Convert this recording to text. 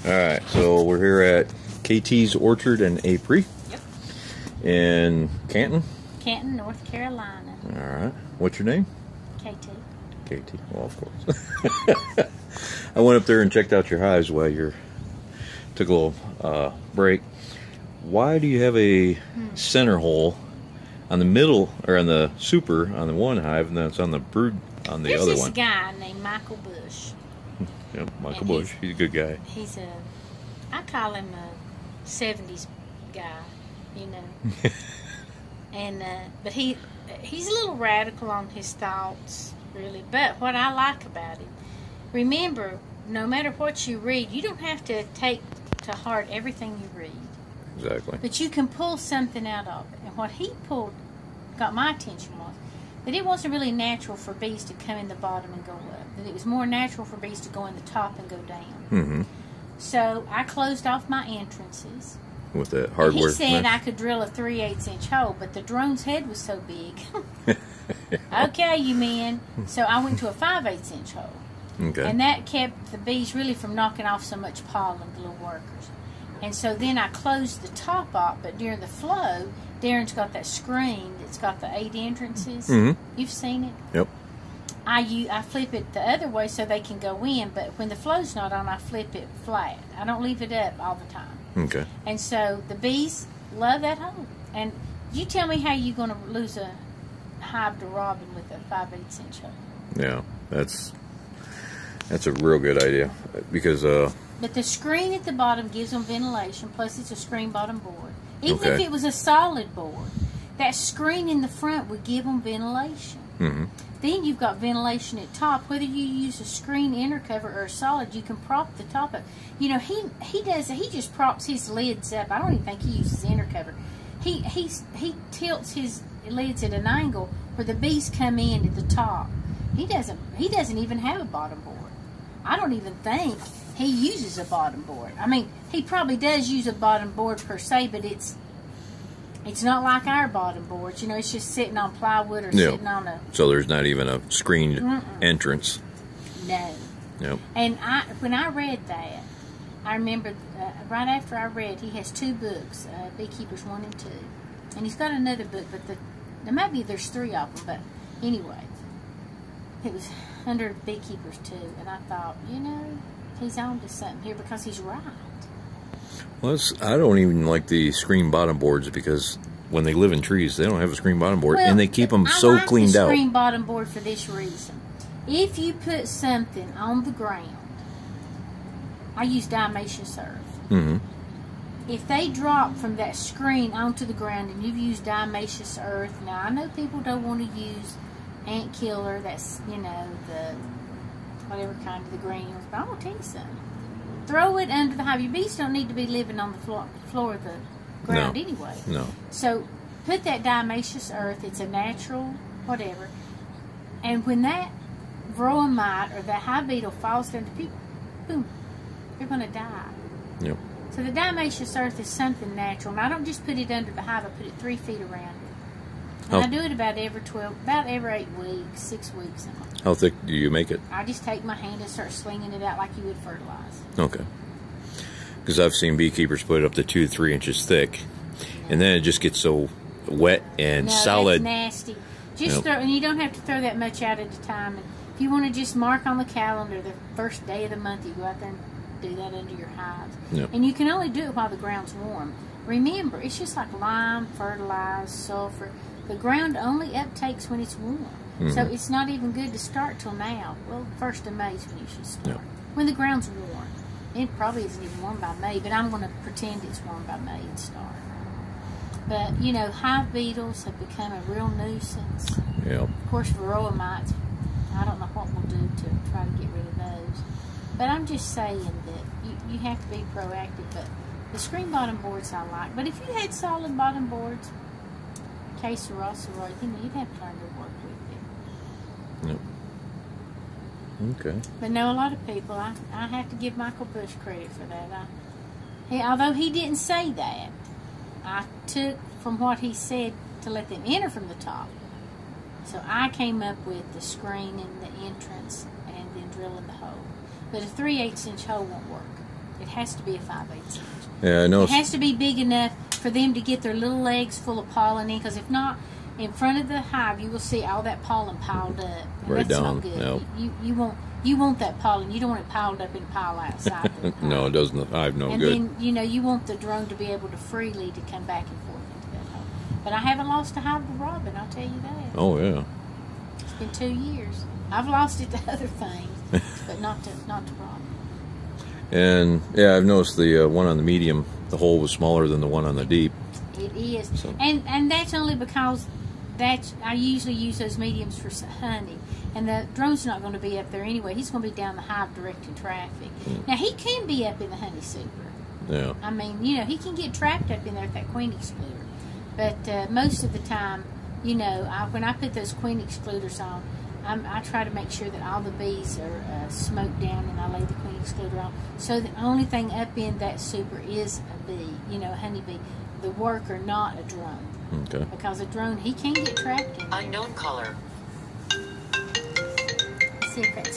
Alright, so we're here at KT's Orchard in Apry. Yep. In Canton? Canton, North Carolina. Alright. What's your name? KT. KT. Well, of course. I went up there and checked out your hives while you took a little break. Why do you have a center hole on the middle, or on the super on the one hive, and then it's on the brood on the other one? There's this guy named Michael Bush. Yep, Michael Bush. He's a good guy. He's I call him a 70s guy, you know. And but he's a little radical on his thoughts, really. But what I like about him, remember, no matter what you read, you don't have to take to heart everything you read. Exactly. But you can pull something out of it. And what he got my attention was that it wasn't really natural for bees to come in the bottom and go up. That it was more natural for bees to go in the top and go down. Mm-hmm. So I closed off my entrances. With that hardware. He said I could drill a 3/8 inch hole, but the drone's head was so big. Okay, you men. So I went to a 5/8 inch hole. Okay. And that kept the bees really from knocking off so much pollen, the little workers. And so then I closed the top up, but during the flow, Darren's got that screen that's got the 8 entrances. Mm-hmm. You've seen it? Yep. I flip it the other way so they can go in, but when the flow's not on, I flip it flat. I don't leave it up all the time. Okay. And so the bees love that hole. And you tell me how you're going to lose a hive to robin with a 5/8 inch hole. Yeah, that's a real good idea, because But the screen at the bottom gives them ventilation, plus it's a screen bottom board. Even Okay. if it was a solid board, that screen in the front would give them ventilation. Mm-hmm. Then you've got ventilation at top. Whether you use a screen inner cover or a solid, you can prop the top up. You know, he just props his lids up. I don't even think he uses inner cover. He tilts his lids at an angle where the bees come in at the top. He doesn't even have a bottom board. I don't even think he uses a bottom board. I mean, he probably does use a bottom board per se, but it's not like our bottom boards. You know, it's just sitting on plywood or sitting on a... So there's not even a screened entrance. No. Yep. And when I read that, I remember right after I read, he has 2 books, Beekeepers 1 and 2. And he's got another book, but there's 3 of them, but anyway. It was under Beekeepers 2, and I thought, you know, he's on to something here because he's right. Well, I don't even like the screen bottom boards, because when they live in trees, they don't have a screen bottom board, and they keep them so cleaned out. I like the screen bottom board for this reason. If you put something on the ground, I use diatomaceous earth. Mm-hmm. If they drop from that screen onto the ground and you've used diatomaceous earth, now I know people don't want to use ant killer, that's, you know, the whatever kind of the granules, but I'm going to tell you something. Throw it under the hive. Your bees don't need to be living on the floor of the ground anyway. No. So put that diatomaceous earth, it's a natural whatever, and when that varroa mite or that hive beetle falls down to people, boom, you're going to die. Yep. So the diatomaceous earth is something natural, and I don't just put it under the hive, I put it 3 feet around it. And I do it about every 8 weeks, 6 weeks. How thick do you make it? I just take my hand and start slinging it out like you would fertilize. Okay. Because I've seen beekeepers put it up to 2-3 inches thick, and then it just gets so wet and solid. That's nasty. Just throw, and you don't have to throw that much out at a time. And if you want to just mark on the calendar the first day of the month, you go out there and do that under your hives. Yep. And you can only do it while the ground's warm. Remember, it's just like lime, fertilize, sulfur. The ground only uptakes when it's warm. Mm-hmm. So it's not even good to start till now. Well, 1st of May is when you should start. Yep. When the ground's warm. It probably isn't even warm by May, but I'm going to pretend it's warm by May and start. But, you know, hive beetles have become a real nuisance. Yep. Of course, varroa mites, I don't know what we'll do to try to get rid of those. But I'm just saying that you have to be proactive. But the screen bottom boards I like. But if you had solid bottom boards, Case or Rossoroy, you know, you'd have to learn to work with it. Yep. Okay. But no, a lot of people, I have to give Michael Bush credit for that. Although he didn't say that, I took from what he said to let them enter from the top. So I came up with the screen and the entrance and then drilling the hole. But a 3/8 inch hole won't work. It has to be a 5/8 inch. Yeah, I know. It has to be big enough for them to get their little legs full of pollen in, because if not, in front of the hive, you will see all that pollen piled up. And Right that's down. not good. No. You want that pollen. You don't want it piled up in a pile outside. No, it doesn't. Hive no and good. then, you want the drone to be able to freely to come back and forth into that hole. But I haven't lost a hive to robin, I'll tell you that. Oh yeah. It's been 2 years. I've lost it to other things, but not to robin. And yeah, I've noticed the one on the medium, the hole was smaller than the one on the deep. It is, So. and that's only because I usually use those mediums for honey, and the drone's not going to be up there anyway. He's going to be down the hive directing traffic. Now he can be up in the honey super. Yeah. I mean, he can get trapped up in there with that queen excluder, but most of the time, when I put those queen excluders on, I try to make sure that all the bees are smoked down, and I lay the queen excluder on. So the only thing up in that super is a bee, a honeybee. The worker, not a drone. Okay. Because a drone, he can get trapped in there. Unknown caller. Let's see if that's